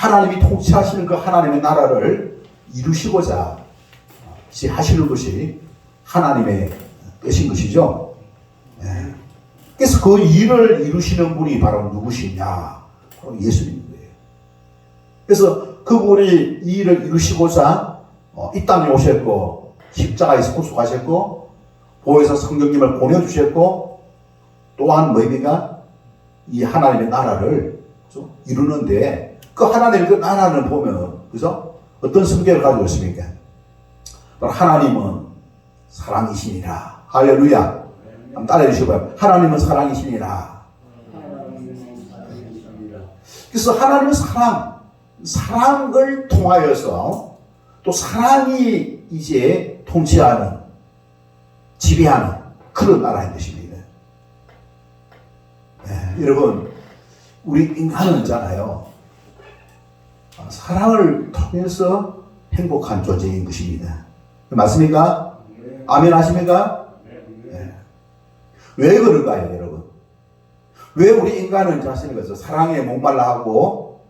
하나님이 통치하시는 그 하나님의 나라를 이루시고자 하시는 것이 하나님의 뜻인 것이죠. 네. 그래서 그 일을 이루시는 분이 바로 누구시냐? 바로 예수님인 거예요. 그래서 그분이 이 일을 이루시고자 이 땅에 오셨고 십자가에서 구속하셨고 보혜사 성령님을 보내주셨고 또한 뭐입니까? 이 하나님의 나라를 이루는데 그 하나님의 그 나라는 보면 그죠? 어떤 성격을 가지고 있습니까? 하나님은 사랑이시니라. 할렐루야. 한번 따라해 주시고요. 하나님은 사랑이시니라. 그래서 하나님은 사랑을 통하여서 또 사랑이 이제 통치하는, 지배하는 그런 나라인 것입니다. 네, 여러분, 우리 인간은 있잖아요. 사랑을 통해서 행복한 존재인 것입니다. 맞습니까? 아멘 하십니까? 네. 왜 그런가요, 여러분? 왜 우리 인간은 자신을 사랑에 목말라 하고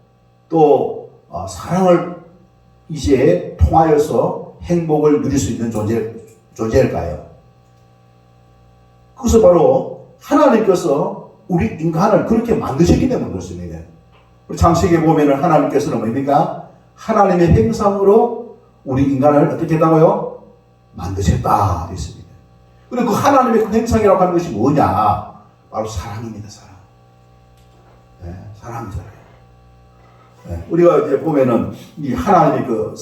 또 사랑을 이제 통하여서 행복을 누릴 수 있는 존재일까요? 그것은 바로 하나님께서 우리 인간을 그렇게 만드셨기 때문에 그렇습니다. 우리 창세기에 보면은 하나님께서는 뭡니까? 하나님의 형상으로 우리 인간을 어떻게 했다고요? 만드셨다 됐습니다. 그리고 그 하나님의 그 형상이라고 하는 것이 뭐냐? 바로 사랑입니다. 사랑. 네, 사랑이잖아요. 네, 우리가 이제 보면은 이 하나님의 그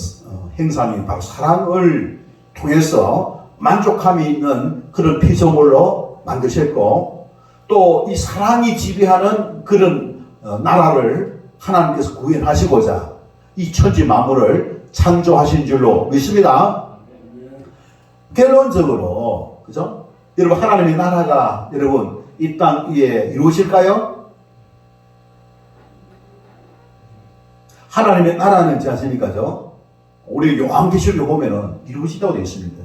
형상이 바로 사랑을 통해서 만족함이 있는 그런 피조물로 만드셨고 또 이 사랑이 지배하는 그런 나라를 하나님께서 구현하시고자 이 천지 만물을 창조하신 줄로 믿습니다. 결론적으로 그죠? 여러분 하나님의 나라가 여러분 이 땅 위에 이루어질까요? 하나님의 나라는 있지 않습니까죠? 우리 요한계시록에 보면은 이루어진다고 되어 있습니다.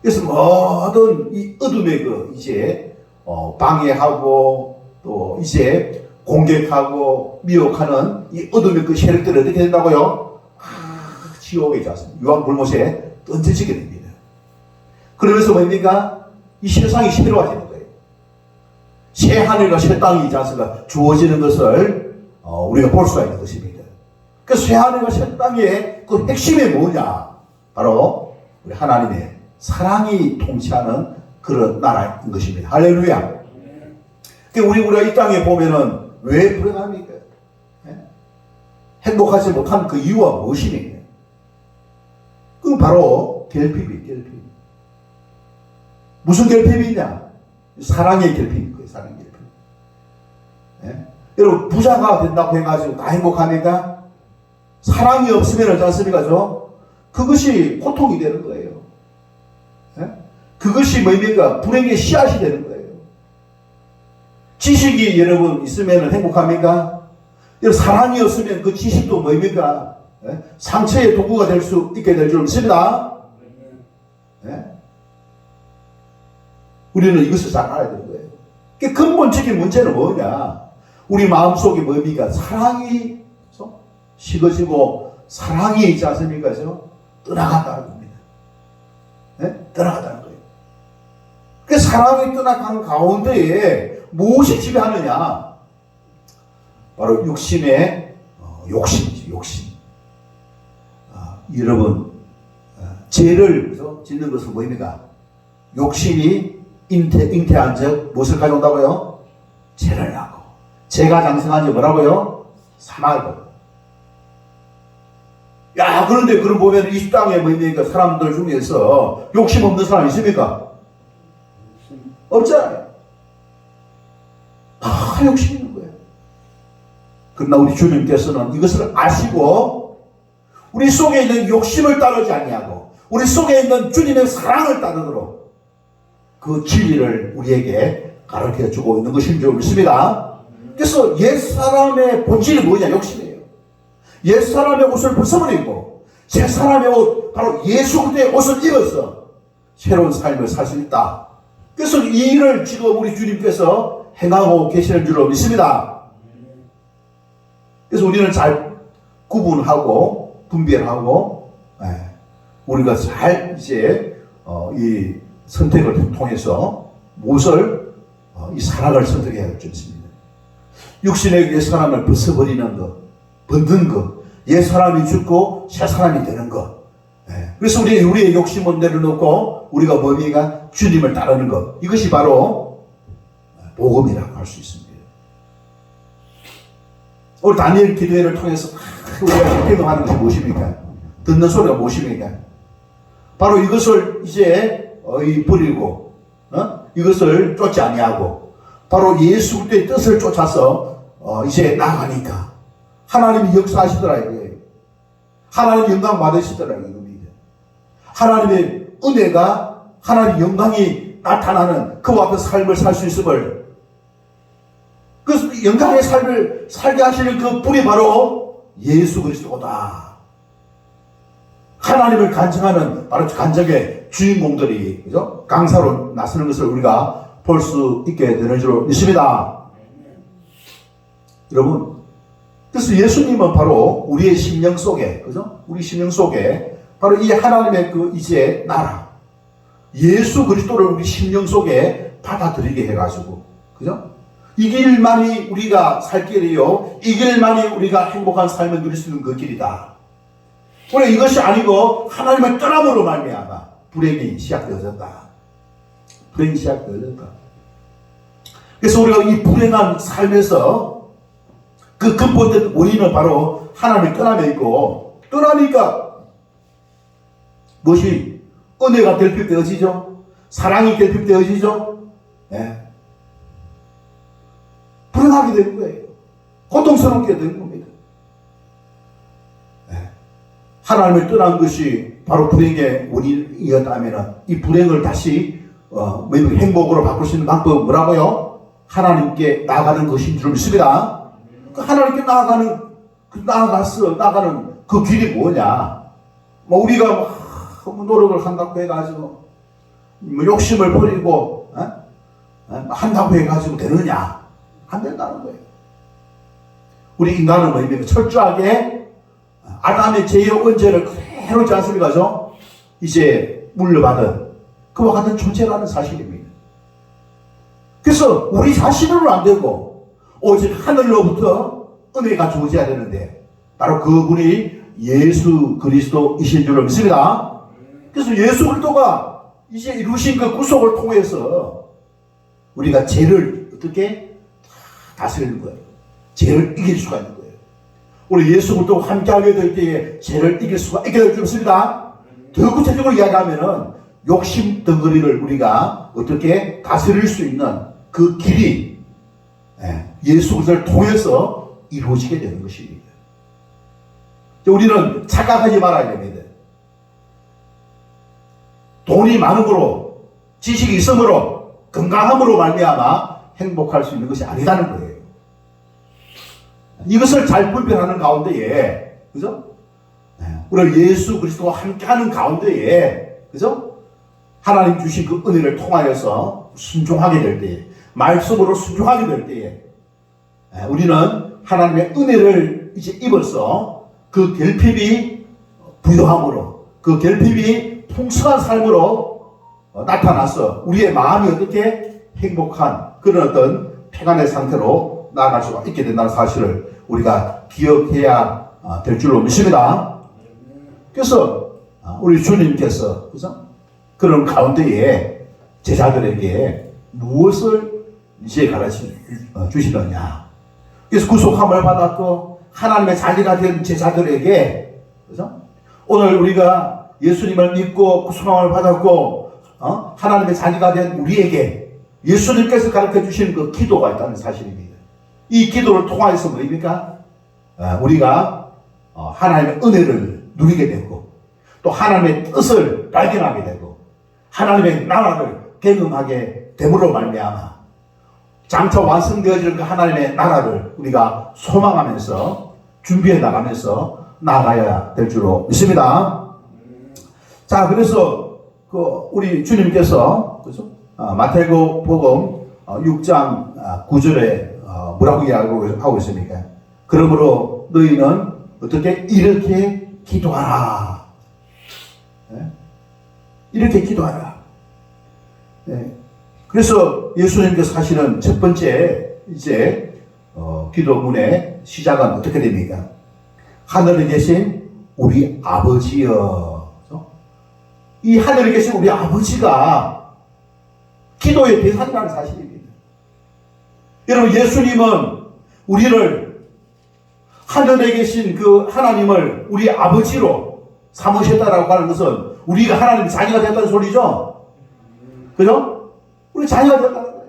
그래서 모든 이 어둠의 그 이제 방해하고 또 이제 공격하고 미혹하는 이 어둠의 그 세력들이 어떻게 된다고요? 지옥에 있지 않습니까? 유황불못에 던져지게 됩니다. 그러면서 뭡니까? 이 세상이 새로워지는 거예요. 새 하늘과 새 땅이 있지 않습니까? 주어지는 것을 우리가 볼 수가 있는 것입니다. 그 새 하늘과 새 땅의 그 핵심이 뭐냐? 바로 우리 하나님의 사랑이 통치하는 그런 나라인 것입니다. 할렐루야. 우리가 이 땅에 보면은 왜 불행합니까? 행복하지 못한 그 이유가 무엇입니까? 그건 바로 결핍이에요, 결핍. 무슨 결핍이냐? 사랑의 결핍인 거예요, 사랑의 결핍. 네? 여러분, 부자가 된다고 해가지고 다 행복합니까? 사랑이 없으면 어찌 않습니까? 그것이 고통이 되는 거예요. 네? 그것이 뭡니까? 불행의 씨앗이 되는 거예요. 지식이 여러분 있으면 행복합니까? 여러분, 사랑이 없으면 그 지식도 뭡니까? 네? 상처의 도구가 될 수 있게 될 줄 믿습니다. 네? 우리는 이것을 잘 알아야 되는 거예요. 근본적인 문제는 뭐냐? 우리 마음속에 뭡니까? 사랑이 식어지고 사랑이 있지 않습니까? 떠나간다는 겁니다. 네? 떠나간다는 거예요. 그 사랑이 떠나간 가운데에 무엇이 지배하느냐? 바로 욕심의 욕심이죠. 욕심. 여러분 죄를 짓는 것은 뭐입니까? 욕심이 잉태한 적 무엇을 가져온다고요? 죄를 하고 죄가 장성한 적 뭐라고요? 사망을. 야, 그런데 그럼 보면 이 땅에 뭡니까? 사람들 중에서 욕심 없는 사람 있습니까? 없잖아요. 다 욕심이 있는 거예요. 그러나 우리 주님께서는 이것을 아시고 우리 속에 있는 욕심을 따르지 아니하고 우리 속에 있는 주님의 사랑을 따르도록 그 진리를 우리에게 가르쳐 주고 있는 것인 줄 믿습니다. 그래서 옛사람의 본질이 뭐냐? 욕심이에요. 옛사람의 옷을 벗어버리고 새사람의 옷, 바로 예수 그리스도의 옷을 입어서 새로운 삶을 살 수 있다. 그래서 이 일을 지금 우리 주님께서 행하고 계시는 줄로 믿습니다. 그래서 우리는 잘 구분하고 분별하고 우리가 잘 이제 이 선택을 통해서 무엇을 이 사랑을 선택해야 할 줄 있습니다. 육신의 옛 사람을 벗어버리는 것, 벗는 것, 옛 사람이 죽고 새 사람이 되는 것. 그래서 우리의 욕심을 내려놓고 우리가 뭡니까? 주님을 따르는 것. 이것이 바로 복음이라고 할 수 있습니다. 우리 다니엘 기도회를 통해서 우리가 경험하는 것이 무엇입니까? 듣는 소리가 무엇입니까? 바로 이것을 이제 버리고 이것을 쫓지 아니하고 바로 예수 그리스도의 뜻을 쫓아서 이제 나가니까 하나님이 역사하시더라 이거예요. 하나님 영광 받으시더라 이겁니다. 하나님의 은혜가 하나님의 영광이 나타나는 그와 같은 삶을 살 수 있음을, 그 영광의 삶을 살게 하시는 그 분이 바로 예수 그리스도다. 하나님을 간증하는 바로 간증의 주인공들이 그죠? 강사로 나서는 것을 우리가 볼 수 있게 되는 줄 믿습니다. 여러분, 그래서 예수님은 바로 우리의 심령 속에, 그죠? 우리 심령 속에 바로 이 하나님의 그 이제 나라, 예수 그리스도를 우리 심령 속에 받아들이게 해가지고, 그죠? 이 길만이 우리가 살 길이요, 이 길만이 우리가 행복한 삶을 누릴 수 있는 그 길이다. 그래, 이것이 아니고 하나님을 떠남으로 말미암아 불행이 시작되어졌다. 불행이 시작되어졌다. 그래서 우리가 이 불행한 삶에서 그 근본된 원인은 바로 하나님을 떠남에 있고, 떠나니까 무엇이 은혜가 결핍되어지죠. 사랑이 결핍되어지죠. 불행하게 되는 거예요. 고통스럽게 되는 겁니다. 하나님을 떠난 것이 바로 불행의 원인이었다면 이 불행을 다시 행복으로 바꿀 수 있는 방법은 뭐라고요? 하나님께 나아가는 것인 줄 믿습니다. 하나님께 나아가는 그 길이 뭐냐? 우리가 노력을 한다고 해가지고 욕심을 버리고 한다고 해가지고 되느냐? 안 된다는 거예요. 우리 인간은 뭐입니까? 철저하게 아담의 죄의 원죄를 그대로 있지 않습니까? 이제 물려받은 그와 같은 존재라는 사실입니다. 그래서 우리 자신으로는 안 되고 오직 하늘로부터 은혜가 주어져야 되는데 바로 그분이 예수 그리스도이신 줄을 믿습니다. 그래서 예수 그리스도가 이제 이루신 그 구속을 통해서 우리가 죄를 어떻게 다스리는 거예요. 죄를 이길 수가 있는 거예요. 우리 예수 그리스도와 함께하게 될 때에 죄를 이길 수가 있게 될 줄 믿습니다. 더 구체적으로 이야기하면은 욕심 덩어리를 우리가 어떻게 다스릴 수 있는 그 길이 예수 그리스도를 통해서 이루어지게 되는 것입니다. 우리는 착각하지 말아야 됩니다. 돈이 많음으로, 지식이 있음으로, 건강함으로 말미암아 행복할 수 있는 것이 아니라는 거예요. 이것을 잘 분별하는 가운데에, 그죠? 우리 예수 그리스도와 함께하는 가운데에, 그죠? 하나님 주신 그 은혜를 통하여서 순종하게 될 때에, 말씀으로 순종하게 될 때에, 우리는 하나님의 은혜를 이제 입어서 그 결핍이 부요함으로, 그 결핍이 풍성한 삶으로 나타나서 우리의 마음이 어떻게 행복한 그런 어떤 평안의 상태로 나아갈 수가 있게 된다는 사실을 우리가 기억해야 될 줄로 믿습니다. 그래서 우리 주님께서 그죠? 그런 가운데에 제자들에게 무엇을 이제 가르쳐 주시느냐. 그래서 구속함을 받았고 하나님의 자녀가 된 제자들에게 그죠? 오늘 우리가 예수님을 믿고 구속함을 받았고 하나님의 자녀가 된 우리에게 예수님께서 가르쳐 주시는 그 기도가 있다는 사실입니다. 이 기도를 통하여서 뭐입니까? 우리가 하나님의 은혜를 누리게 되고 또 하나님의 뜻을 발견하게 되고 하나님의 나라를 경험하게 됨으로 말미암아 장차 완성되어지는 그 하나님의 나라를 우리가 소망하면서 준비해 나가면서 나아가야 될 줄로 믿습니다. 자, 그래서 우리 주님께서 그죠? 마태복음 6장 9절에 뭐라고 이야기하고 있습니까? 그러므로 너희는 어떻게? 이렇게 기도하라. 네? 이렇게 기도하라. 네. 그래서 예수님께서 하시는 첫 번째 이제 기도문의 시작은 어떻게 됩니까? 하늘에 계신 우리 아버지여. 이 하늘에 계신 우리 아버지가 기도의 대상이라는 사실입니다. 여러분, 예수님은 우리를 하늘에 계신 그 하나님을 우리 아버지로 삼으셨다라고 하는 것은 우리가 하나님의 자녀가 됐다는 소리죠. 그죠? 우리 자녀가 됐다는 거예요.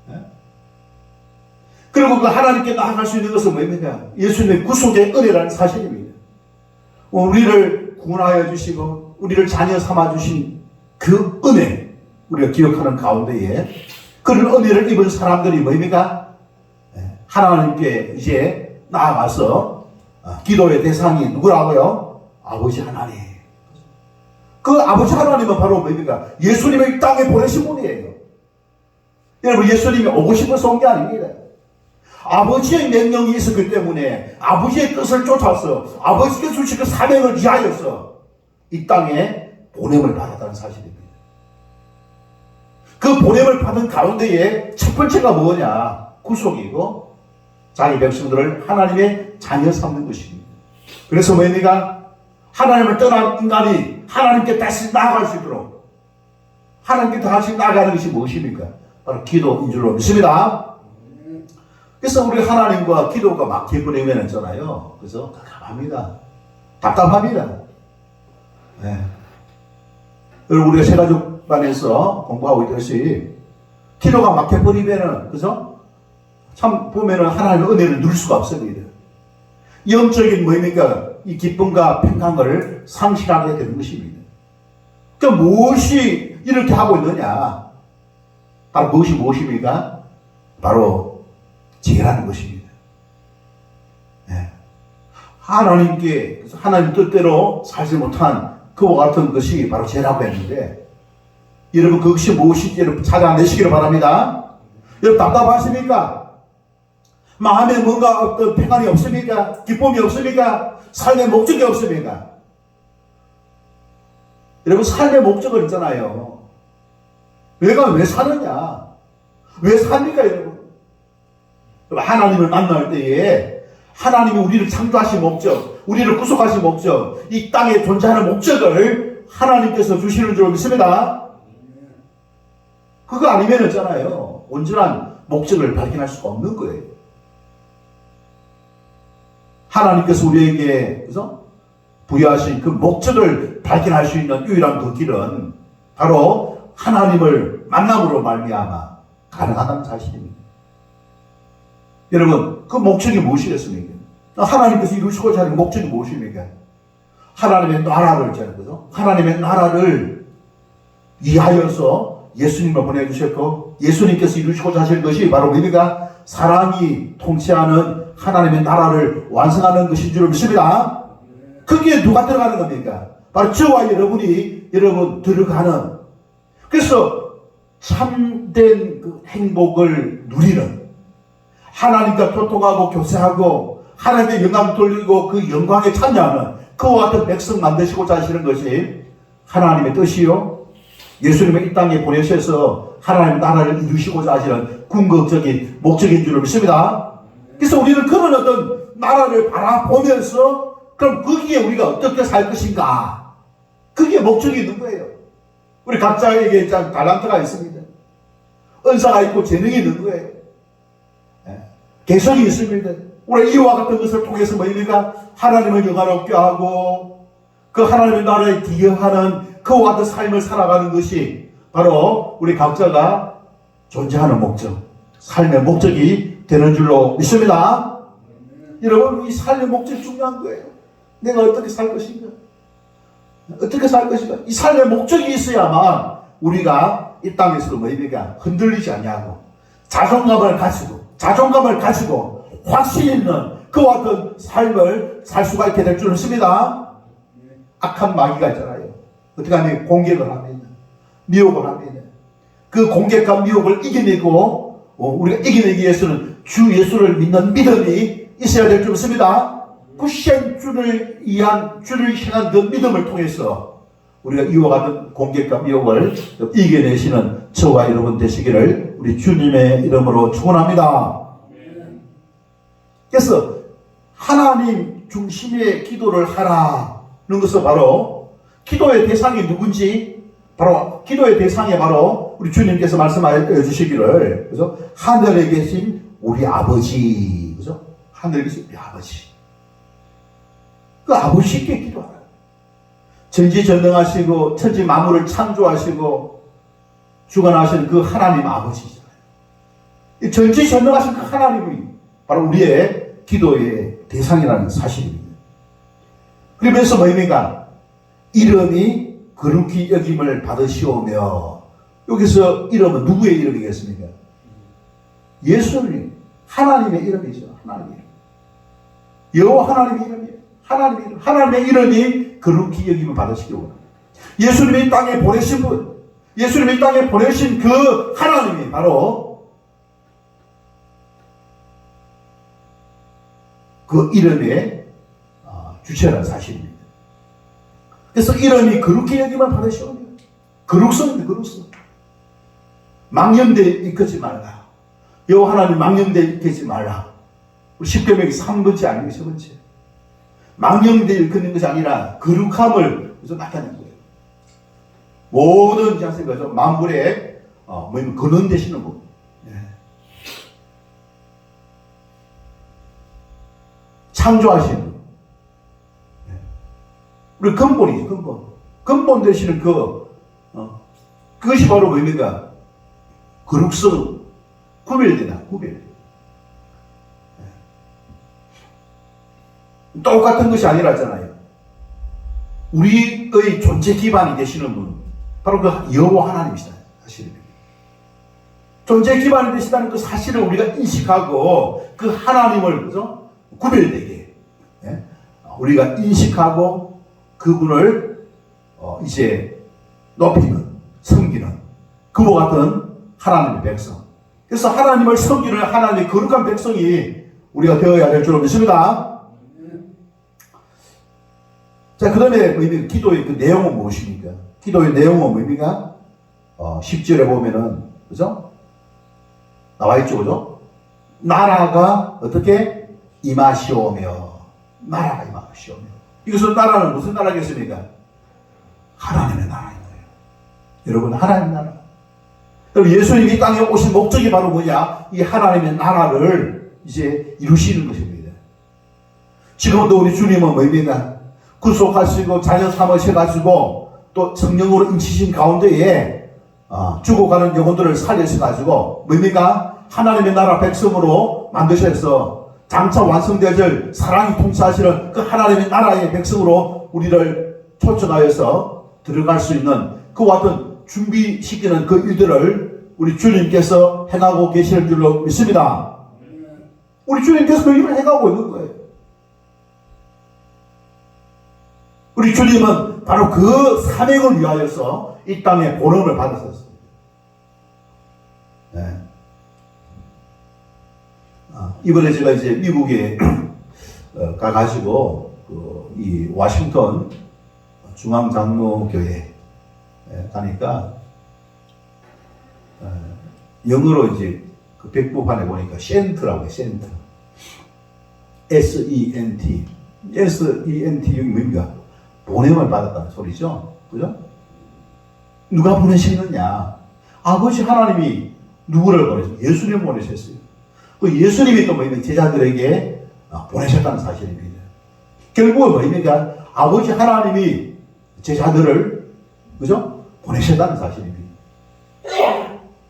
네? 그리고 그 하나님께 나아갈 수 있는 것은 뭡니까? 예수님의 구속의 은혜라는 사실입니다. 우리를 구원하여 주시고 우리를 자녀 삼아 주신 그 은혜, 우리가 기억하는 가운데에 그런 은혜를 입은 사람들이 뭡니까? 하나님께 이제 나아가서 기도의 대상이 누구라고요? 아버지 하나님. 그 아버지 하나님은 바로 뭡니까? 예수님을 이 땅에 보내신 분이에요. 여러분, 예수님이 오고 싶어서 온 게 아닙니다. 아버지의 명령이 있었기 때문에 아버지의 뜻을 쫓아서 아버지께 주신 그 사명을 위하여서 이 땅에 보냄을 받았다는 사실입니다. 그 보냄을 받은 가운데에 첫 번째가 뭐냐? 구속이고 자기 백성들을 하나님의 자녀 삼는 것입니다. 그래서 뭡니까? 하나님을 떠난 인간이 하나님께 다시 나아갈 수 있도록 하나님께 다시 나아가는 것이 무엇입니까? 바로 기도인 줄로 믿습니다. 그래서 우리 하나님과 기도가 막혀버리면 있잖아요. 그래서 답답합니다. 네. 여러분, 우리가 세가족반에서 공부하고 있듯이 기도가 막혀버리면은, 그죠? 참 보면은 하나님의 은혜를 누릴 수가 없습니다. 영적인 뭡니까? 이 기쁨과 평강을 상실하게 되는 것입니다. 그러니까 무엇이 이렇게 하고 있느냐? 바로 무엇입니까? 바로 죄라는 것입니다. 네. 하나님께, 하나님 뜻대로 살지 못한 그와 같은 것이 바로 죄라고 했는데, 여러분, 그것이 무엇인지 여러분 찾아내시기를 바랍니다. 여러분, 답답하십니까? 마음에 뭔가 어떤 평안이 없습니까? 기쁨이 없습니까? 삶의 목적이 없습니까? 여러분, 삶의 목적은 있잖아요. 내가 왜 사느냐? 왜 삽니까, 여러분? 하나님을 만날 때에 하나님이 우리를 창조하신 목적, 우리를 구속하신 목적, 이 땅에 존재하는 목적을 하나님께서 주시는 줄 믿습니다. 그거 아니면 있잖아요. 온전한 목적을 발견할 수가 없는 거예요. 하나님께서 우리에게, 그래서 부여하신 그 목적을 발견할 수 있는 유일한 그 길은 바로 하나님을 만남으로 말미암아 가능하다는 사실입니다. 여러분, 그 목적이 무엇이겠습니까? 하나님께서 이루시고자 하는 목적이 무엇입니까? 하나님의 나라를 짜는 거죠. 하나님의 나라를 위하여서 예수님을 보내주셨고, 예수님께서 이루시고자 하시는 것이 바로 뭡니까? 사랑이 통치하는 하나님의 나라를 완성하는 것인 줄 믿습니다. 거기에 누가 들어가는 겁니까? 바로 저와 여러분이 들어가는. 그래서 참된 그 행복을 누리는, 하나님과 소통하고 교제하고 하나님께 영광 돌리고 그 영광에 참여하는 그와 같은 백성 만드시고자 하시는 것이 하나님의 뜻이요, 예수님을 이 땅에 보내셔서 하나님 나라를 이루시고자 하시는 궁극적인 목적인 줄 믿습니다. 그래서 우리는 그런 어떤 나라를 바라보면서 그럼 거기에 우리가 어떻게 살 것인가, 그게 목적이 있는 거예요. 우리 각자에게 달란트가 있습니다. 은사가 있고 재능이 있는 거예요. 개성이 있습니다. 우리 이와 같은 것을 통해서 뭡니까? 하나님을 영화롭게 하고 그 하나님의 나라에 기여하는 그와 같은 삶을 살아가는 것이 바로 우리 각자가 존재하는 목적, 삶의 목적이 되는 줄로 믿습니다. 여러분, 이 삶의 목적이 중요한 거예요. 내가 어떻게 살 것인가? 어떻게 살 것인가? 이 삶의 목적이 있어야만 우리가 이 땅에서도 뭡니까? 흔들리지 않냐고 자존감을 가지고 확신 있는 그와 같은 삶을 살 수가 있게 될 줄 믿습니다. 악한 마귀가 있잖아요. 어떻게 하면 공격을 합니다. 미혹을 합니다. 그 공격과 미혹을 이겨내고 우리가 이겨내기 위해서는 주 예수를 믿는 믿음이 있어야 될 줄 믿습니다. 구시한 주를 향한 그 믿음을 통해서 우리가 이와 같은 공격과 미혹을 이겨내시는 저와 여러분 되시기를 우리 주님의 이름으로 축원합니다. 그래서 하나님 중심의 기도를 하라는 것은 바로 기도의 대상이 누군지 바로 기도의 대상이 바로 우리 주님께서 말씀하여 주시기를, 그래서 하늘에 계신 우리 아버지, 그죠? 하늘에 계신 우리 아버지, 그 아버지께 기도하라. 전지전능하시고 천지 만물을 창조하시고 주관하시는 그 하나님 아버지잖아요. 이 전지전능하신 그 하나님이 바로 우리의 기도의 대상이라는 사실입니다. 그러면서 뭐입니까? 이름이 거룩히 여김을 받으시오며, 여기서 이름은 누구의 이름이겠습니까? 예수님, 하나님의 이름이죠. 하나님의 이름. 여호와 하나님의 이름이에요. 하나님의 이름. 하나님의 이름이 거룩히 여김을 받으시기 원합니다. 예수님이 땅에 보내신 분, 예수님이 땅에 보내신 그 하나님이 바로 그 이름의 주체라는 사실입니다. 그래서 이름이 거룩히 여김을 받으시오며, 거룩성입니다. 거룩성. 망령되어 이끌지 말라. 여호와 하나님 망령되어 이끌지 말라. 우리 십계명의 3번째 아니고 세 번째. 망령되어 이끄는 것이 아니라 거룩함을 나타내는 거예요. 모든 장세가죠. 만물의 근원 되시는 분. 창조하시는 분. 우리 근본이죠. 근본 되시는 그것이 바로 뭡니까? 거룩성, 구별되다, 구별. 똑같은 것이 아니라잖아요. 우리의 존재 기반이 되시는 분, 바로 그 여호와 하나님이시다. 사실입니다. 존재 기반이 되시다는 그 사실을 우리가 인식하고 그 하나님을, 그죠? 구별되게 우리가 인식하고 그분을 이제 높이는, 섬기는 그와 같은 하나님의 백성. 그래서 하나님을 섬기는 하나님의 거룩한 백성이 우리가 되어야 될 줄 믿습니다. 자, 그 다음에 기도의 그 내용은 무엇입니까? 기도의 내용은 뭡니까? 10절에 보면은, 그죠? 나와있죠, 그죠? 나라가 어떻게? 임하시오며. 나라가 임하시오며. 이것은 나라는 무슨 나라겠습니까? 하나님의 나라인 거예요. 여러분, 하나님의 나라. 예수님이 땅에 오신 목적이 바로 뭐냐? 이 하나님의 나라를 이제 이루시는 것입니다. 지금도 우리 주님은 뭡니까? 구속하시고 자녀 삼으셔가지고 또 성령으로 인치신 가운데에 죽어가는 영혼들을 살려셔가지고 뭡니까? 하나님의 나라 백성으로 만드셔서 장차 완성되어질 사랑이 통치하시는 그 하나님의 나라의 백성으로 우리를 초청하여서 들어갈 수 있는 그와 같은 준비시키는 그 일들을 우리 주님께서 행하고 계시는 줄로 믿습니다. 우리 주님께서 그 일을 행하고 있는 거예요. 우리 주님은 바로 그 사명을 위하여서 이 땅에 보냄을 받으셨습니다. 네. 이번에 제가 이제 미국에 가가지고 이 워싱턴 중앙장로교회 가니까 영어로 이제 그 백부판에 보니까 센트라고 해요. 센트. S-E-N-T. S-E-N-T 여기 뭡니까? 보냄을 받았다는 소리죠. 그죠? 누가 보내시느냐? 아버지 하나님이 누구를 보내셨어요? 예수님 보내셨어요. 그 예수님이 또 뭐냐면 제자들에게 보내셨다는 사실입니다. 결국은 뭐입니까? 아버지 하나님이 제자들을, 그죠? 보내셨다는 사실입니다.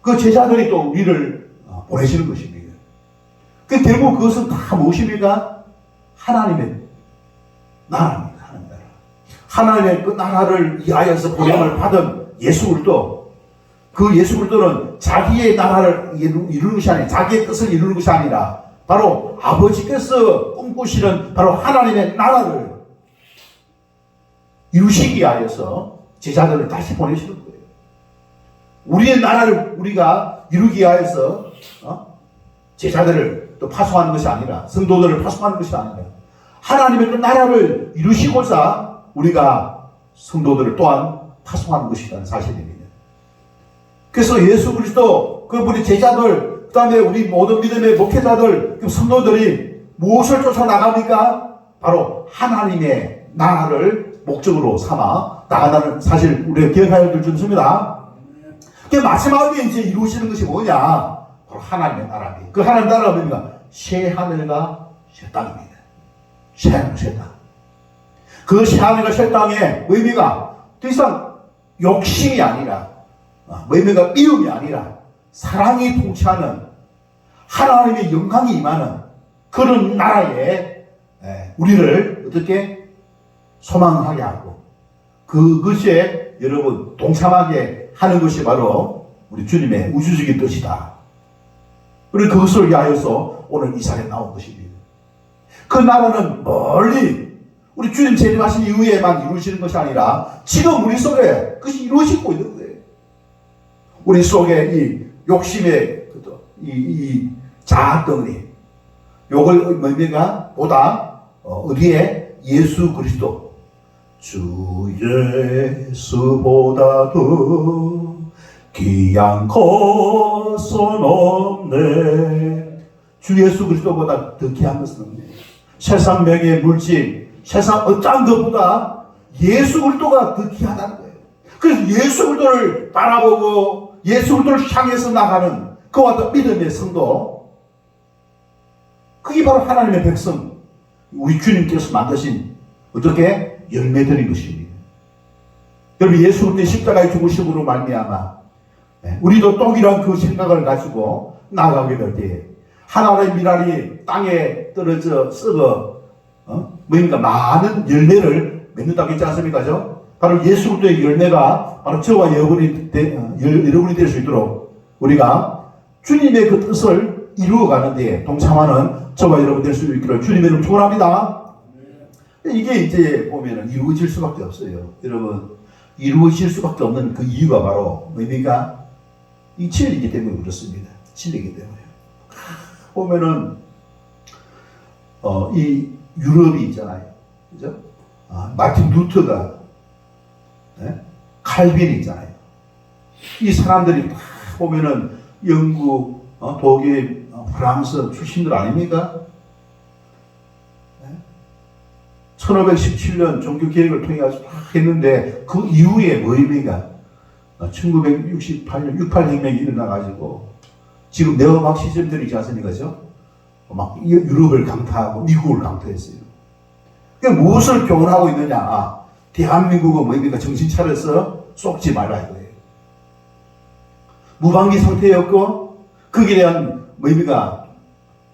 그 제자들이 또 우리를 보내시는 것입니다. 그 결국 그것은 다 무엇입니까? 하나님의 나라입니다. 하나님의 그 나라를 위하여서 보냄을 받은 예수 그리스도, 그 예수 그리스도는 자기의 나라를 이루는 것이 아니라 자기의 뜻을 이루는 것이 아니라 바로 아버지께서 꿈꾸시는 바로 하나님의 나라를 이루시기 위하여서 제자들을 다시 보내시는 거예요. 우리의 나라를 우리가 이루기 위하여서 제자들을 또 파송하는 것이 아니라, 성도들을 파송하는 것이 아니라, 하나님의 그 나라를 이루시고자 우리가 성도들을 또한 파송하는 것이라는 사실입니다. 그래서 예수 그리스도, 그분의 제자들, 그 다음에 우리 모든 믿음의 목회자들, 그 성도들이 무엇을 쫓아 나갑니까? 바로 하나님의 나라를 목적으로 삼아 나간다는 사실 우리가 기억해야 될 줄입니다. 그 마지막에 이제 이루시는 것이 뭐냐? 바로 하나님의 나라입니다. 그 하나님의 나라가 뭡니까? 새 하늘과 새 땅입니다. 새 하늘, 새 땅. 그 새 하늘과 새 땅의 의미가 더 이상 욕심이 아니라, 의미가 미움이 아니라 사랑이 통치하는 하나님의 영광이 임하는 그런 나라에 우리를 어떻게 소망하게 하고 그것에 여러분 동참하게 하는 것이 바로 우리 주님의 우주적인 뜻이다. 우리 그것을 위하여서 오늘 이 자리에 나온 것입니다. 그 나라는 멀리 우리 주님 재림하신 이후에만 이루어지는 것이 아니라 지금 우리 속에 그것이 이루어지고 있는 거예요. 우리 속에 이 욕심의 이 자아덩어리, 요걸 뭡니까? 보다 어디에? 예수 그리스도. 주 예수보다도 귀한 것은 없네. 주 예수 그리스도보다 더 귀한 것은 없네. 세상 명예, 물질, 세상 어떠한 것보다 예수 그리스도가 더 귀하다는 거예요. 그래서 예수 그리스도를 바라보고 예수 그리스도를 향해서 나가는 그와 같은 믿음의 성도, 그게 바로 하나님의 백성, 우리 주님께서 만드신 어떻게 열매들인 것입니다. 여러분, 예수 그리스도의 십자가의 죽으심으로 말미암아 우리도 동일한 그 생각을 가지고 나아가게 될 때 하나님의 미랄이 땅에 떨어져 썩어 뭡니까? 많은 열매를 맺는다고 했지 않습니까? 바로 예수 그리스도의 열매가 바로 저와 여러분이 될 수 있도록 우리가 주님의 그 뜻을 이루어가는 데 동참하는 저와 여러분 될 수 있기를 주님의 이름으로 축원합니다. 이게 이제 보면은 이루어질 수밖에 없어요. 여러분, 이루어질 수밖에 없는 그 이유가 바로 뭡니까? 이 진리이기 때문에 그렇습니다. 진리이기 때문에. 보면은 이 유럽이 있잖아요. 그죠? 마틴 루터가, 칼빈이 있잖아요. 이 사람들이 다 보면은 영국, 독일, 프랑스 출신들 아닙니까? 1517년 종교 개혁을 통해 가지고 다 했는데 그 이후에 뭐입니까? 1968년 68혁명이 일어나가지고 지금 네오마르시즘들이 있지 않습니까? 막 유럽을 강타하고 미국을 강타했어요. 그러니까 무엇을 교훈하고 있느냐? 대한민국은 뭐입니까? 정신 차려서 쏟지 말라 이거예요. 무방비 상태였고 거기에 대한 뭐입니까?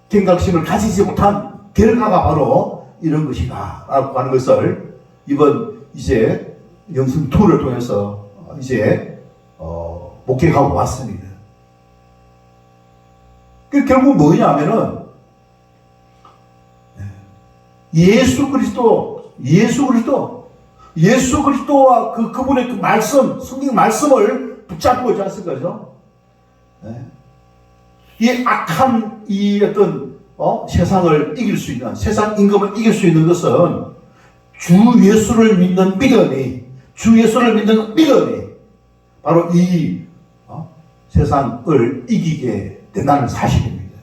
경각심을 가지지 못한 결과가 바로 이런 것이다 라고 하는 것을 이번 이제 영성 투어를 통해서 이제 목격하고 왔습니다. 그 결국 뭐냐면은 예수 그리스도와 그분의 그 말씀, 성경 말씀을 붙잡고 있지 않습니까? 이 악한 이 어떤 세상을 이길 수 있는, 세상 임금을 이길 수 있는 것은 주 예수를 믿는 믿음이 바로 이 세상을 이기게 된다는 사실입니다.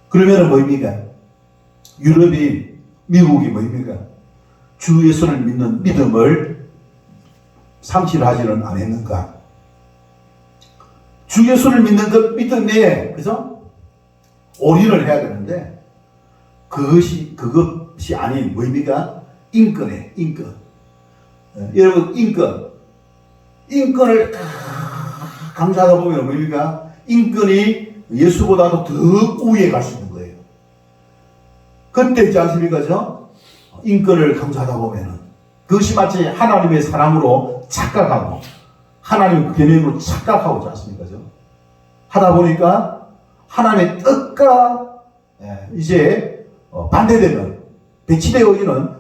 그러면 뭐입니까? 유럽이, 미국이 뭐입니까? 주 예수를 믿는 믿음을 상실하지는 않았는가? 주 예수를 믿는 그 믿음에, 그죠? 올인을 해야 되는데, 그것이 아닌, 뭐입니까? 인권. 여러분, 인권을 강조하다 보면 뭐입니까? 인권이 예수보다도 더 우위에 갈 수 있는 거예요. 그때 있지 않습니까? 인권을 강조하다 보면은, 그것이 마치 하나님의 사랑으로 착각하고, 하나님의 계명으로 착각하고 있지 않습니까? 하다 보니까 하나님의 뜻과 이제 반대되는, 배치되어 있는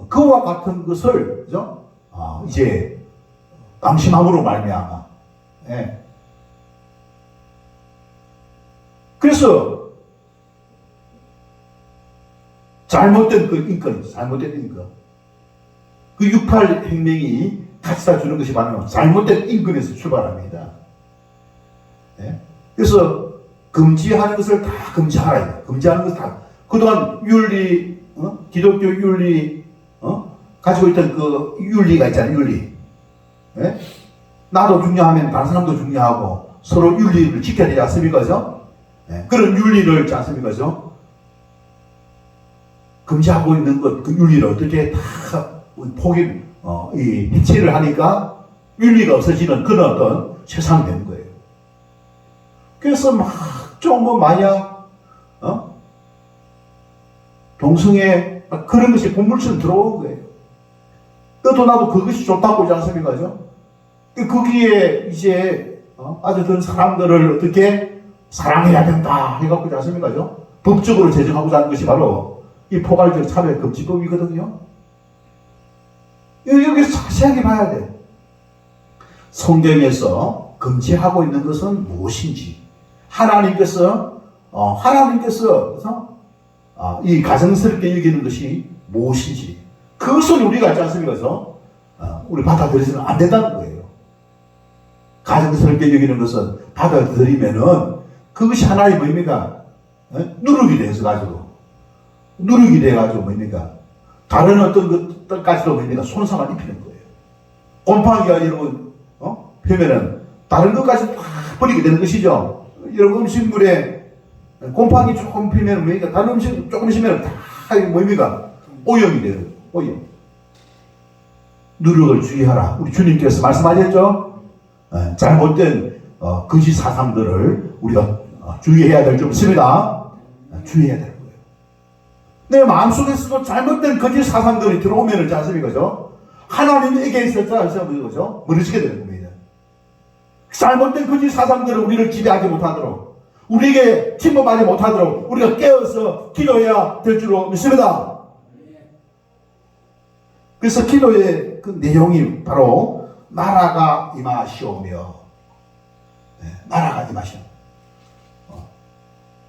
그와 같은 것을, 그죠? 이제 방심함으로 말미암아. 그래서 잘못된 그 인권, 잘못된 인권. 그 6.8 혁명이 갖다 주는 것이 바로 잘못된 인권에서 출발합니다. 네? 그래서 금지하는 것을 다 금지하라. 금지하는 것을 다. 그동안 윤리, 기독교 윤리, 가지고 있던 그 윤리가 있잖아요, 윤리. 네? 나도 중요하면 다른 사람도 중요하고 서로 윤리를 지켜야 되지 않습니까? 그죠? 네? 그런 윤리를 있지 않습니까? 그죠? 금지하고 있는 것, 그 윤리를 어떻게 다 이 해체를 하니까 윤리가 없어지는 그런 어떤 세상이 되는 거예요. 그래서 뭐 마약, 동성애, 그런 것이 본물처럼 들어온 거예요. 너도 나도 그것이 좋다고 하지 않습니까? 그죠? 거기에 이제, 아주 그런 사람들을 어떻게 사랑해야 된다 해갖고 하지 않습니까? 그죠? 법적으로 제정하고자 하는 것이 바로 이 포괄적 차별금지법이거든요. 여기서 자세하게 봐야 돼. 성경에서 금지하고 있는 것은 무엇인지, 하나님께서 그래서 이 가정스럽게 여기는 것이 무엇인지, 그것을 우리가 알지 않습니까? 그래서 우리 받아들여서는 안 된다는 거예요. 가정스럽게 여기는 것은 받아들이면은 그것이 하나의 뭡니까? 누룩이 돼서 가지고, 누룩이 돼가지고 뭡니까? 다른 어떤 것들까지도 뭡니까? 손상을 입히는 거예요. 곰팡이가 여러분, 표면은 다른 것까지 다 버리게 되는 것이죠. 여러분 음식물에 곰팡이 조금 피면 뭡니까? 다른 음식 조금 심으면 다 뭡니까? 오염이 돼요. 오염. 누룩을 주의하라. 우리 주님께서 말씀하셨죠? 잘못된 거짓 사상들을 우리가 주의해야 될 줄 믿습니다. 주의해야 돼요. 내 마음속에서도 잘못된 거짓 사상들이 들어오면 있지 않습니까? 그죠? 하나님에게 있었잖아요. 그죠? 무너지게 되는 겁니다. 잘못된 거짓 사상들을 우리를 지배하지 못하도록, 우리에게 침범하지 못하도록 우리가 깨어서 기도해야 될 줄로 믿습니다. 그래서 기도의 그 내용이 바로 나라가 임하시오며, 나라가 임하시오.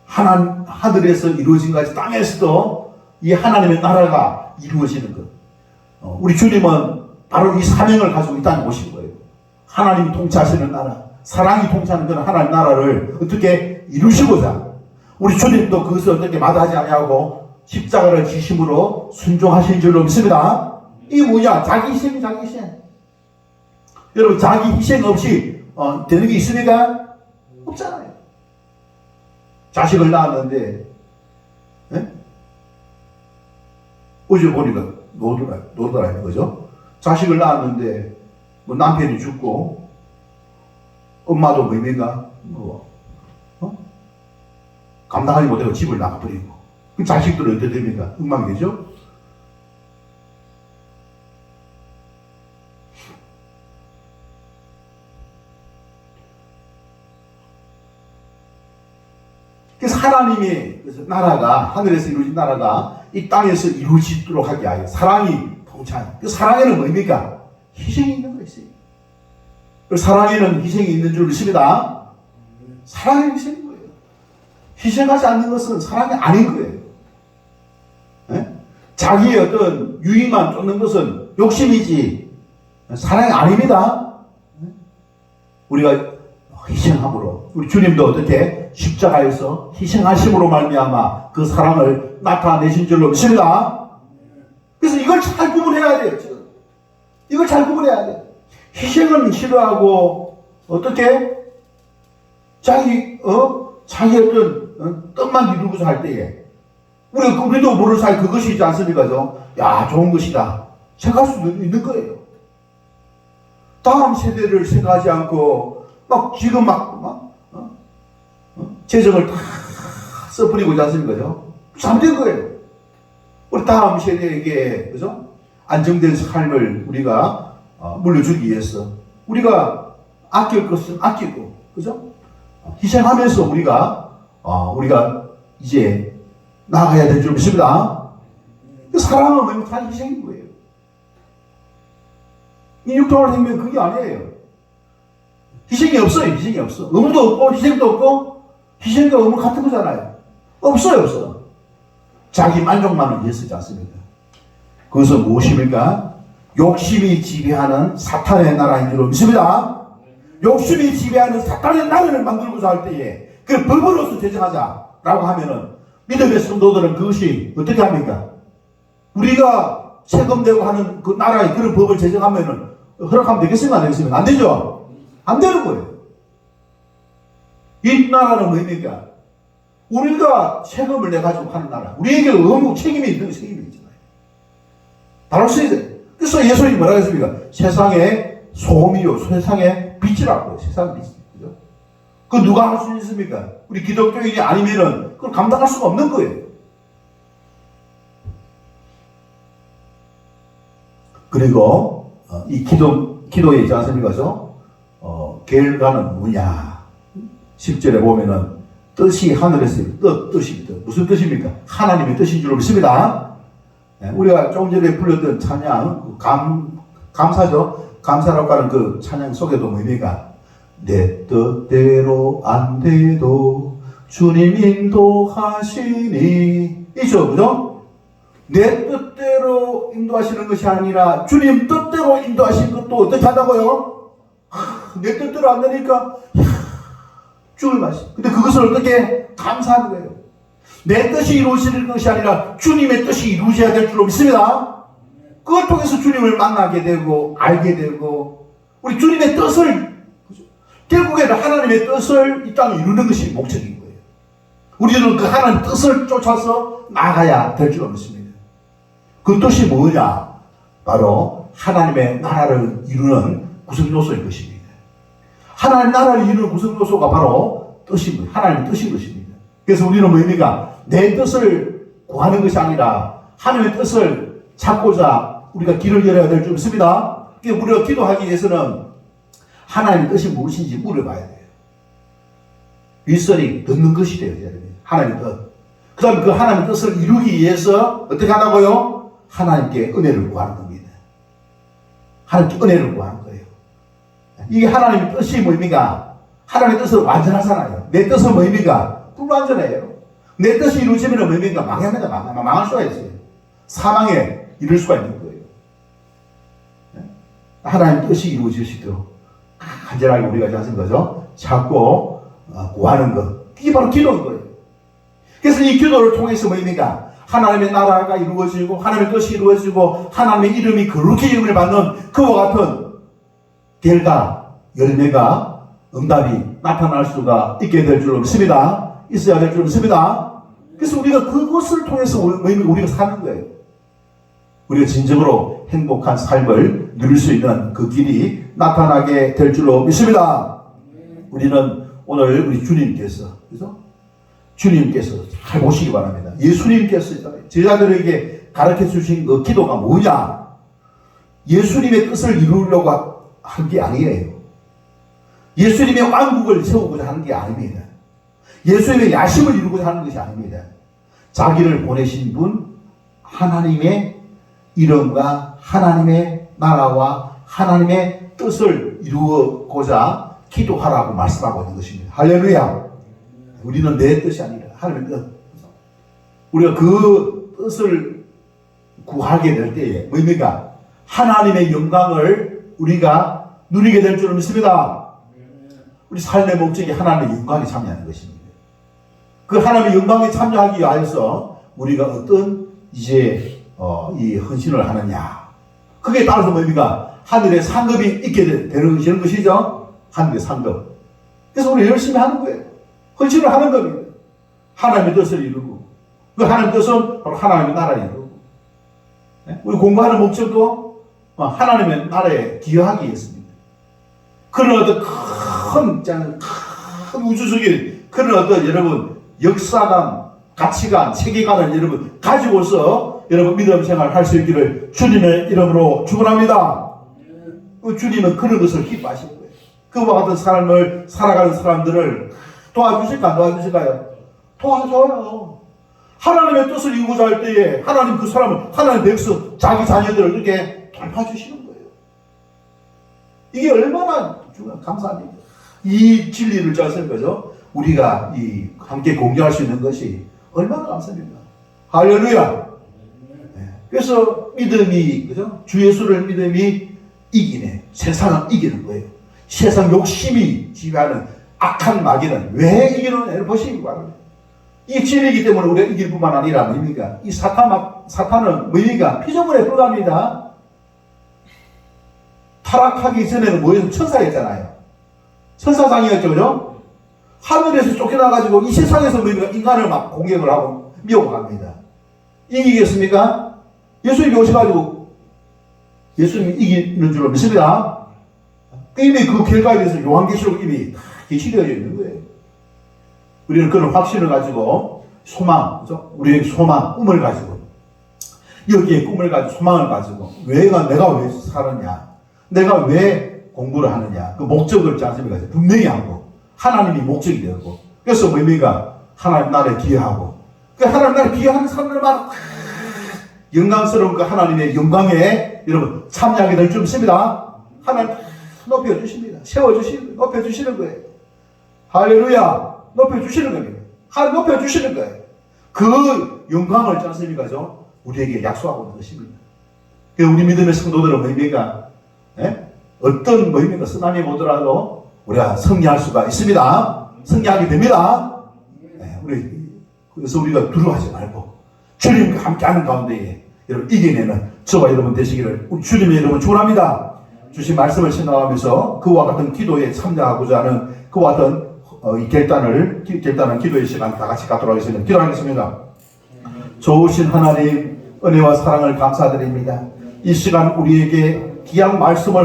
하늘에서 이루어진 것이 땅에서도 이 하나님의 나라가 이루어지는 것. 우리 주님은 바로 이 사명을 가지고 있다는 것인 거예요. 하나님이 통치하시는 나라, 사랑이 통치하는 그런 하나님 나라를 어떻게 이루시고자, 우리 주님도 그것을 어떻게 마다하지 아니하고 십자가를 지심으로 순종하신 줄로 믿습니다. 이게 뭐냐? 자기 희생, 자기 희생. 여러분, 자기 희생 없이 되는 게 있습니까? 없잖아요. 자식을 낳았는데, 어제 보니까 노더라는 거죠. 자식을 낳았는데, 뭐 남편이 죽고, 엄마도 뭡니까? 감당하지 못하고 집을 나가버리고, 그 자식들은 어떻게 됩니까? 엉망이 되죠? 그래서 하나님이, 그래서 나라가, 하늘에서 이루어진 나라가 이 땅에서 이루어지도록 하게 하여 사랑이 통치하는, 그 사랑에는 뭡니까? 희생이 있는 것이에요. 그 사랑에는 희생이 있는 줄 믿습니다. 사랑의 희생인 거예요. 희생하지 않는 것은 사랑이 아닌 거예요. 자기의 어떤 유익만 쫓는 것은 욕심이지 사랑이 아닙니다. 우리가 희생함으로, 우리 주님도 어떻게 십자가에서 희생하심으로 말미암아 그 사랑을 나타내신 줄로 믿습니다. 그래서 이걸 잘 구분해야 돼요. 지금 이걸 잘 구분해야 돼요. 희생은 싫어하고 어떻게 자기 어떤 떡만 이루고자 할 때에 우리도 모르는 사이 그것이지 않습니까? 야, 좋은 것이다 생각할 수도 있는 거예요. 다음 세대를 생각하지 않고 지금 재정을 다 써버리고자 않습니까? 잘못된 거예요. 우리 다음 세대에게, 그죠? 안정된 삶을 우리가 물려주기 위해서 우리가 아낄 것은 아끼고, 그죠? 희생하면서 우리가 이제 나아가야 될 줄 믿습니다. 사랑은 뭡니까? 다 희생인 거예요. 이 6.8 혁명 그게 아니에요. 희생이 없어요. 희생이 없어. 의무도 없고 희생도 없고 희생과 의무 같은 거잖아요. 없어요, 없어. 자기 만족만을 위해 쓰지 않습니까? 그것은 무엇입니까? 욕심이 지배하는 사탄의 나라인 줄 믿습니다. 욕심이 지배하는 사탄의 나라를 만들고자 할 때에 그 법으로서 제정하자라고 하면은 믿음의 성도들은 그것이 어떻게 합니까? 우리가 세금 내고 하는 그 나라의 그런 법을 제정하면은 허락하면 되겠습니까? 안 되겠습니까? 안 되죠? 안 되는 거예요. 이 나라는 뭡니까? 우리가 세금을 내가지고 하는 나라. 우리에게 의무, 책임이 있는 책임이 있잖아요. 바로 그래서 예수님이 뭐라고 했습니까? 세상의 소금이요, 세상의 빛이라고요. 세상의 빛. 그죠? 그 누가 할 수 있습니까? 우리 기독교인이 아니면은 그걸 감당할 수가 없는 거예요. 그리고 이 기도에 있지 않습니까? 결과는 뭐냐? 10절에 보면은 뜻이 하늘에서 뜻입니다. 무슨 뜻입니까? 하나님의 뜻인 줄 믿습니다. 우리가 조금 전에 불렀던 찬양, 감사죠? 감사라고 하는 그 찬양 속에도 뭡니까? 내 뜻대로 안 돼도 주님 인도하시니. 있죠, 그죠? 내 뜻대로 인도하시는 것이 아니라 주님 뜻대로 인도하신 것도 어떻게 한다고요? 내 뜻대로 안 되니까 죽을 맛이. 근데 그것을 어떻게 감사하는 거예요? 내 뜻이 이루어지는 것이 아니라 주님의 뜻이 이루어져야 될 줄로 믿습니다. 그걸 통해서 주님을 만나게 되고 알게 되고 우리 주님의 뜻을 결국에는 하나님의 뜻을 이 땅에 이루는 것이 목적인 거예요. 우리는 그 하나님의 뜻을 쫓아서 나가야 될 줄로 믿습니다. 그 뜻이 뭐냐? 바로 하나님의 나라를 이루는 구성 요소인 것입니다. 하나님 나라를 이루는 구성 요소가 바로 뜻입니다. 하나님의 뜻인 것입니다. 그래서 우리는 뭡니까? 내 뜻을 구하는 것이 아니라 하나님의 뜻을 찾고자 우리가 길을 열어야 될 줄 믿습니다. 우리가 기도하기 위해서는 하나님의 뜻이 무엇인지 물어봐야 돼요. 윗선이 듣는 것이 되어야 됩니다. 하나님의 뜻. 그 다음에 그 하나님의 뜻을 이루기 위해서 어떻게 하다고요? 하나님께 은혜를 구하는 겁니다. 하나님께 은혜를 구하는 거예요. 이게 하나님의 뜻이 뭡니까? 하나님의 뜻은 완전하잖아요. 내 뜻은 뭡니까? 불완전해요. 내 뜻이 이루어지면 뭡니까? 망합니다. 망할 수가 있어요. 사망에 이를 수가 있는 거예요. 하나님의 뜻이 이루어지시도록 간절하게 우리가 하는 거죠. 찾고 구하는 것. 이게 바로 기도인 거예요. 그래서 이 기도를 통해서 뭡니까? 하나님의 나라가 이루어지고 하나님의 뜻이 이루어지고 하나님의 이름이 거룩히 이름을 받는 그와 같은 결과, 열매가, 응답이 나타날 수가 있게 될 줄로 믿습니다. 있어야 될 줄로 믿습니다. 그래서 우리가 그것을 통해서 우리가 사는 거예요. 우리가 진정으로 행복한 삶을 누릴 수 있는 그 길이 나타나게 될 줄로 믿습니다. 우리는 오늘 우리 주님께서, 그죠? 주님께서 잘 보시기 바랍니다. 예수님께서 제자들에게 가르쳐 주신 그 기도가 뭐냐? 예수님의 뜻을 이루려고 한 게 아니에요. 예수님의 왕국을 세우고자 하는 게 아닙니다. 예수님의 야심을 이루고자 하는 것이 아닙니다. 자기를 보내신 분, 하나님의 이름과 하나님의 나라와 하나님의 뜻을 이루고자 기도하라고 말씀하고 있는 것입니다. 할렐루야. 우리는 내 뜻이 아니라 하나님의 뜻. 우리가 그 뜻을 구하게 될 때에 뭡니까? 하나님의 영광을 우리가 누리게 될 줄 믿습니다. 우리 삶의 목적이 하나님의 영광에 참여하는 것입니다. 그 하나님의 영광에 참여하기 위해서 우리가 어떤 이제 이 헌신을 하느냐. 그게 따라서 뭡니까? 하늘의 상급이 있게 되는 것이죠. 하늘의 상급. 그래서 우리 열심히 하는 거예요. 헌신을 하는 겁니다. 하나님의 뜻을 이루고 그 하나님의 뜻은 바로 하나님의 나라를 이루고 우리 공부하는 목적도 하나님의 나라에 기여하기 위해서입니다. 그런 어떤 큰 우주적인 그런 어떤 여러분 역사관, 가치관, 세계관을 여러분 가지고서 여러분 믿음 생활 할 수 있기를 주님의 이름으로 축원합니다. 주님은 그런 것을 기뻐하시는 거예요. 그와 같은 삶을 살아가는 사람들을 도와주실까 안 도와주실까요? 도와줘요. 하나님의 뜻을 이루고자 할 때에 하나님 그 사람을 하나님 백성 자기 자녀들을 이렇게 돌봐주시는 거예요. 이게 얼마나 감사합니다. 이 진리를 짰을 거죠. 우리가 이 함께 공유할 수 있는 것이 얼마나 감사합니까? 할렐루야. 그래서 믿음이, 그죠? 주 예수를 믿음이 이기네. 세상을 이기는 거예요. 세상 욕심이 지배하는 악한 마귀는 왜 이기는 보시기 바랍니다. 이 진리이기 때문에 우리가 이길 뿐만 아니라 뭡니까? 이 사탄은 뭡니까? 피조물에 불과합니다. 타락하기 전에는 뭐였어요? 천사였잖아요. 천사상이었죠, 그죠? 하늘에서 쫓겨나가지고 이 세상에서 뭡니까? 인간을 막 공격을 하고 미혹합니다. 이기겠습니까? 예수님이 오셔가지고 예수님이 이기는 줄로 믿습니다. 이미 그 결과에 대해서 요한계시록 이미 다 계시되어져 있는 거예요. 우리는 그런 확신을 가지고 소망, 그죠? 우리의 소망, 꿈을 가지고 여기에 꿈을 가지고 소망을 가지고 내가 왜 살았냐? 내가 왜 공부를 하느냐? 그 목적을 짜집니까? 분명히 하고 하나님이 목적이 되었고 그래서 뭡니까? 하나님 나라에 기여하고 그 하나님 나라에 기여하는 사람들만 영광스러운 그 하나님의 영광에 여러분 참여하게 될 줄 믿습니다. 하나님 높여주십니다. 세워주시는, 높여주시는 거예요. 할렐루야. 높여주시는 겁니다. 하나님 높여주시는 거예요. 그 영광을 짰습니까? 우리에게 약속하고 있는 것입니다. 우리 믿음의 성도들은 뭡니까? 어떤 뭡니까? 쓰나미 오더라도 우리가 승리할 수가 있습니다. 승리하게 됩니다. 그래서 우리가 두려워하지 말고 주님과 함께하는 가운데에 여러분 이겨내는 저와 여러분 되시기를 주님의 이름은 축원합니다. 주신 말씀을 신앙하면서 그와 같은 기도에 참여하고자 하는 그와 같은 이 결단한 기도의 시간 다 같이 갖도록 하겠습니다. 기도하겠습니다. 좋으신 하나님 은혜와 사랑을 감사드립니다. 이 시간 우리에게 귀한 말씀을